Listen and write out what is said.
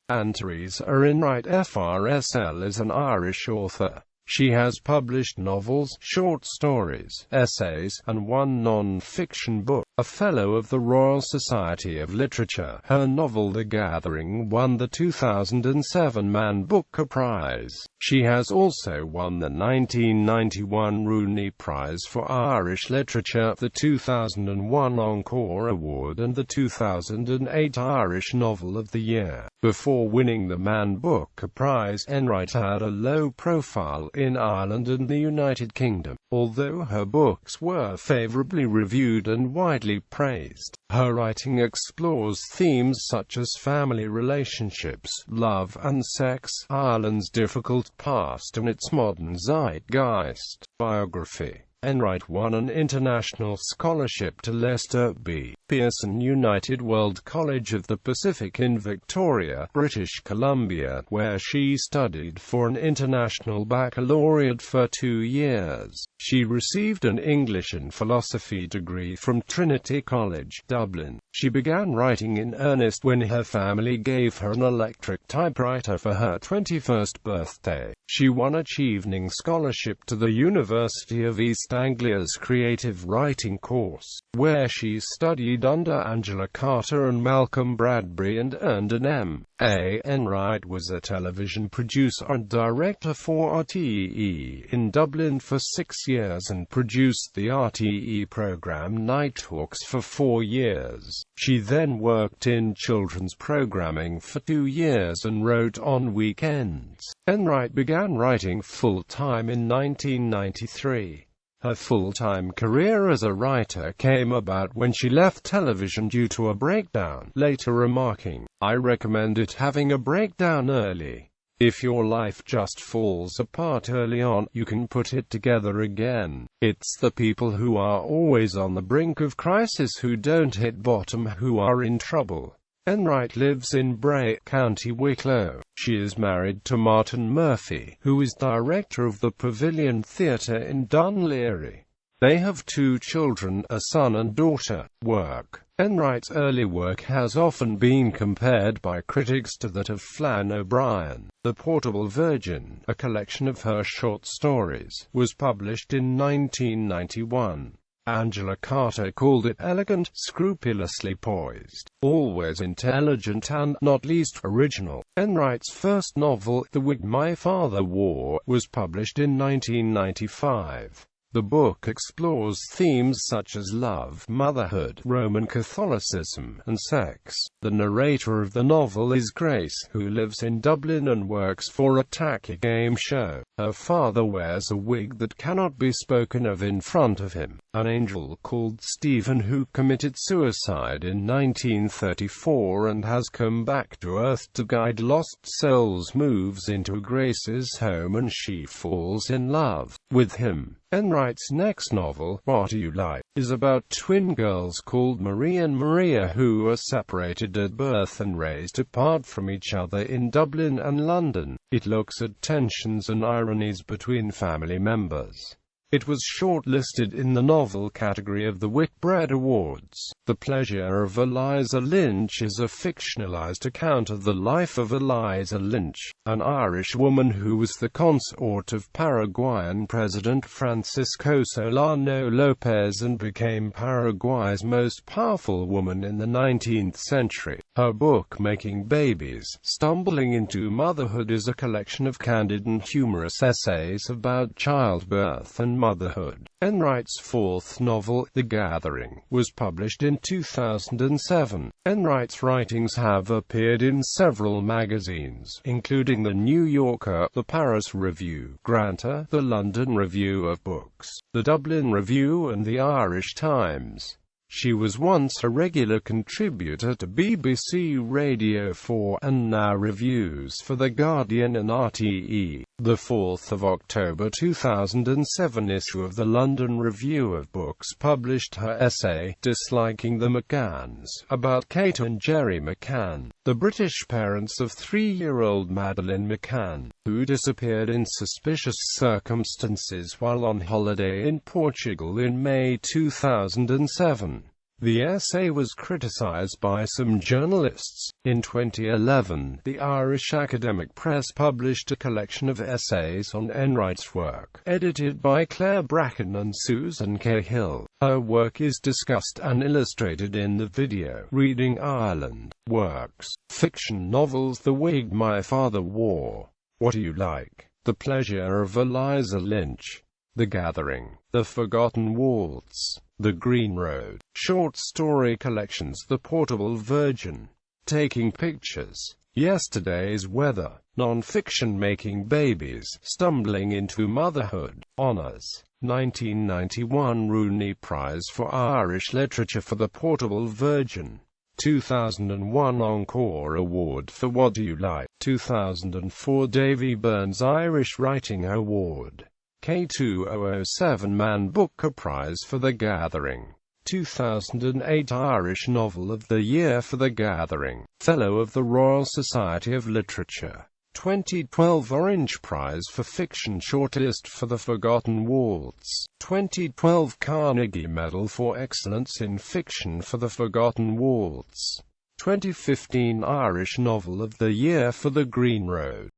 And Teresa Enright FRSL is an Irish author. She has published novels, short stories, essays, and one non-fiction book. A Fellow of the Royal Society of Literature, her novel The Gathering won the 2007 Man Booker Prize. She has also won the 1991 Rooney Prize for Irish Literature, the 2001 Encore Award and the 2008 Irish Novel of the Year. Before winning the Man Booker Prize, Enright had a low profile in Ireland and the United Kingdom. Although her books were favourably reviewed and widely praised, her writing explores themes such as family relationships, love and sex, Ireland's difficult past and its modern zeitgeist. Biography. Enright won an international scholarship to Leicester B. Pearson United World College of the Pacific in Victoria, British Columbia, where she studied for an international baccalaureate for 2 years. She received an English and philosophy degree from Trinity College, Dublin. She began writing in earnest when her family gave her an electric typewriter for her 21st birthday. She won a Chevening Scholarship to the University of East Anglia's creative writing course, where she studied under Angela Carter and Malcolm Bradbury and earned an M.A. Enright was a television producer and director for RTE in Dublin for 6 years and produced the RTE programme Nighthawks for 4 years. She then worked in children's programming for 2 years and wrote on weekends. Enright began writing full-time in 1993. Her full-time career as a writer came about when she left television due to a breakdown, later remarking, "I recommend it having a breakdown early. If your life just falls apart early on, you can put it together again. It's the people who are always on the brink of crisis who don't hit bottom who are in trouble." Enright lives in Bray, County Wicklow. She is married to Martin Murphy, who is director of the Pavilion Theatre in Dún Laoghaire. They have 2 children, a son and daughter. Work. Enright's early work has often been compared by critics to that of Flann O'Brien. The Portable Virgin, a collection of her short stories, was published in 1991. Angela Carter called it elegant, scrupulously poised, always intelligent and, not least, original. Enright's first novel, The Wig My Father Wore, was published in 1995. The book explores themes such as love, motherhood, Roman Catholicism, and sex. The narrator of the novel is Grace, who lives in Dublin and works for a tacky game show. Her father wears a wig that cannot be spoken of in front of him. An angel called Stephen, who committed suicide in 1934 and has come back to Earth to guide lost souls, moves into Grace's home and she falls in love with him. Enright's next novel, What Do You Like?, is about twin girls called Marie and Maria who are separated at birth and raised apart from each other in Dublin and London. It looks at tensions and ironies between family members. It was shortlisted in the novel category of the Whitbread Awards. The Pleasure of Eliza Lynch is a fictionalized account of the life of Eliza Lynch, an Irish woman who was the consort of Paraguayan President Francisco Solano Lopez and became Paraguay's most powerful woman in the 19th century. Her book, Making Babies, Stumbling into Motherhood, is a collection of candid and humorous essays about childbirth and motherhood. Enright's fourth novel, The Gathering, was published in 2007. Enright's writings have appeared in several magazines, including The New Yorker, The Paris Review, Granta, The London Review of Books, The Dublin Review and The Irish Times. She was once a regular contributor to BBC Radio 4, and now reviews for The Guardian and RTE. The 4th of October 2007 issue of the London Review of Books published her essay, Disliking the McCanns, about Kate and Jerry McCann, the British parents of 3-year-old Madeleine McCann, who disappeared in suspicious circumstances while on holiday in Portugal in May 2007. The essay was criticized by some journalists. In 2011, the Irish Academic Press published a collection of essays on Enright's work, edited by Claire Bracken and Susan Cahill. Her work is discussed and illustrated in the video, Reading Ireland. Works: fiction novels, The Wig My Father Wore, What Do You Like?, The Pleasure of Eliza Lynch, The Gathering, The Forgotten Waltz, The Green Road. Short story collections: The Portable Virgin, Taking Pictures, Yesterday's Weather. Non-fiction: Making Babies, Stumbling into Motherhood. Honours: 1991 Rooney Prize for Irish Literature for The Portable Virgin. 2001 Encore Award for What Do You Like? 2004 Davy Byrne's Irish Writing Award. K2007 Man Booker Prize for The Gathering. 2008 Irish Novel of the Year for The Gathering. Fellow of the Royal Society of Literature. 2012 Orange Prize for Fiction Shortlist for The Forgotten Waltz. 2012 Carnegie Medal for Excellence in Fiction for The Forgotten Waltz. 2015 Irish Novel of the Year for The Green Road.